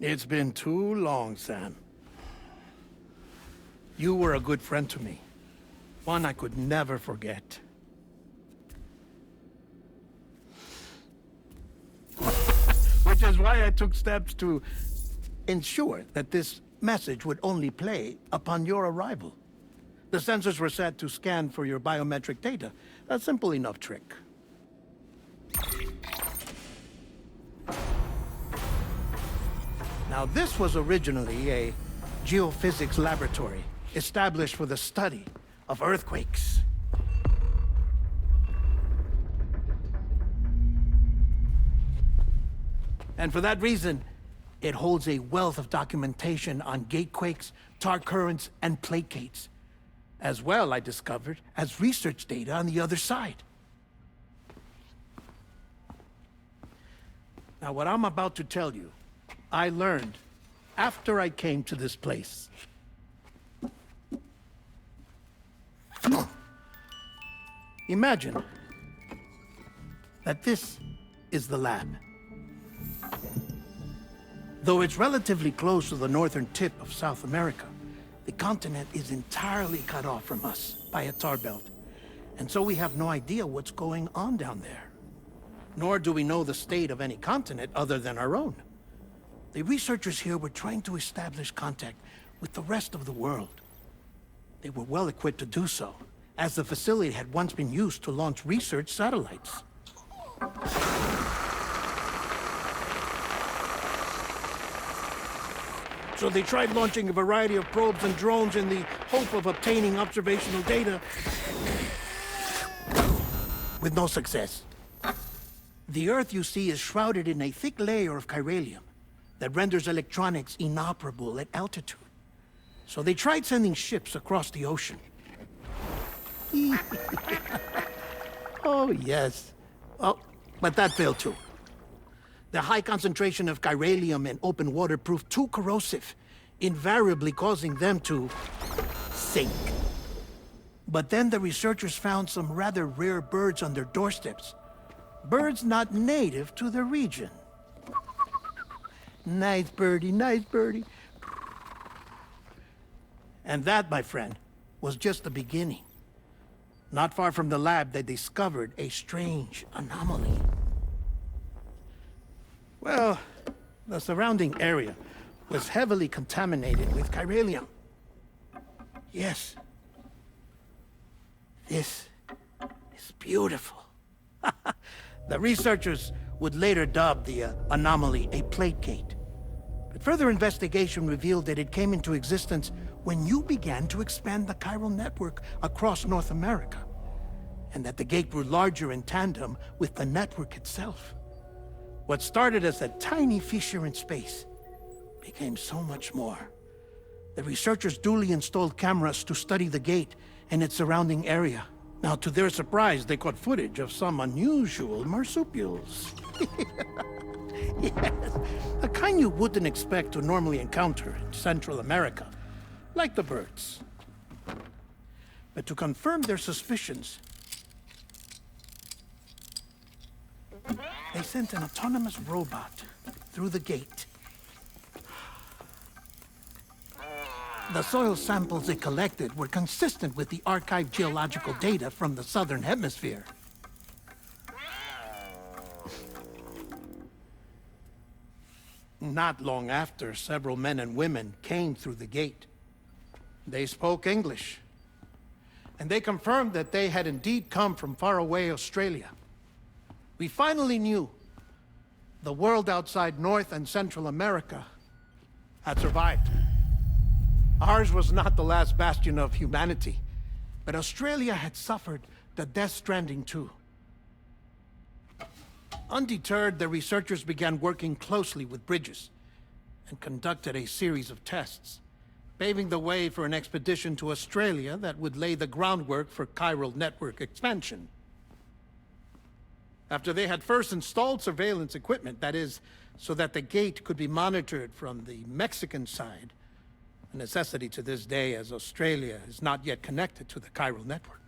It's been too long, Sam. You were a good friend to me. One I could never forget. Which is why I took steps to ensure that this message would only play upon your arrival. The sensors were set to scan for your biometric data. A simple enough trick. Now, this was originally a geophysics laboratory established for the study of earthquakes. And for that reason, it holds a wealth of documentation on gatequakes, tar currents, and plate gates. As well, I discovered, as research data on the other side. Now, what I'm about to tell you, I learned after I came to this place. Imagine that this is the lab. Though it's relatively close to the northern tip of South America, the continent is entirely cut off from us by a tar belt. And so we have no idea what's going on down there. Nor do we know the state of any continent other than our own. The researchers here were trying to establish contact with the rest of the world. They were well equipped to do so, as the facility had once been used to launch research satellites. So they tried launching a variety of probes and drones in the hope of obtaining observational data, with no success. The Earth, you see, is shrouded in a thick layer of chiralium that renders electronics inoperable at altitude. So they tried sending ships across the ocean. Oh, yes. Oh, but that failed too. The high concentration of chiralium in open water proved too corrosive, invariably causing them to sink. But then the researchers found some rather rare birds on their doorsteps. Birds not native to the region. Nice birdie, nice birdie. And that, my friend, was just the beginning. Not far from the lab, they discovered a strange anomaly. Well, the surrounding area was heavily contaminated with chiralium. Yes. This is beautiful. The researchers would later dub the anomaly a plate gate. But further investigation revealed that it came into existence when you began to expand the chiral network across North America, and that the gate grew larger in tandem with the network itself. What started as a tiny fissure in space became so much more. The researchers duly installed cameras to study the gate and its surrounding area. Now, to their surprise, they caught footage of some unusual marsupials. Yes, the kind you wouldn't expect to normally encounter in Central America, like the birds. But to confirm their suspicions, they sent an autonomous robot through the gate. The soil samples it collected were consistent with the archived geological data from the southern hemisphere. Not long after, several men and women came through the gate. They spoke English, and they confirmed that they had indeed come from faraway Australia. We finally knew the world outside North and Central America had survived. Ours was not the last bastion of humanity, but Australia had suffered the death stranding too. Undeterred, the researchers began working closely with Bridges and conducted a series of tests, paving the way for an expedition to Australia that would lay the groundwork for chiral network expansion. After they had first installed surveillance equipment, that is, so that the gate could be monitored from the Mexican side, a necessity to this day as Australia is not yet connected to the chiral network.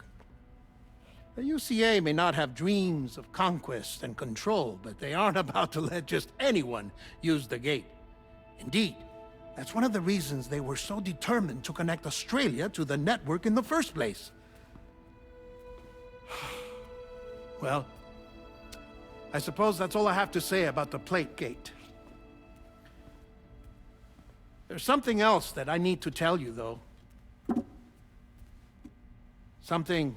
The UCA may not have dreams of conquest and control, but they aren't about to let just anyone use the gate. Indeed, that's one of the reasons they were so determined to connect Australia to the network in the first place. Well, I suppose that's all I have to say about the Plate Gate. There's something else that I need to tell you, though. Something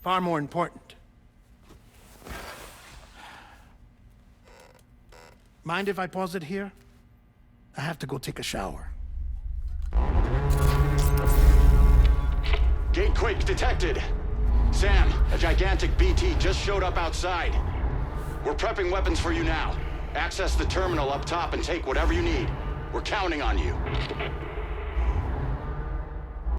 far more important. Mind if I pause it here? I have to go take a shower. Gate quake detected. Sam, a gigantic BT just showed up outside. We're prepping weapons for you now. Access the terminal up top and take whatever you need. We're counting on you.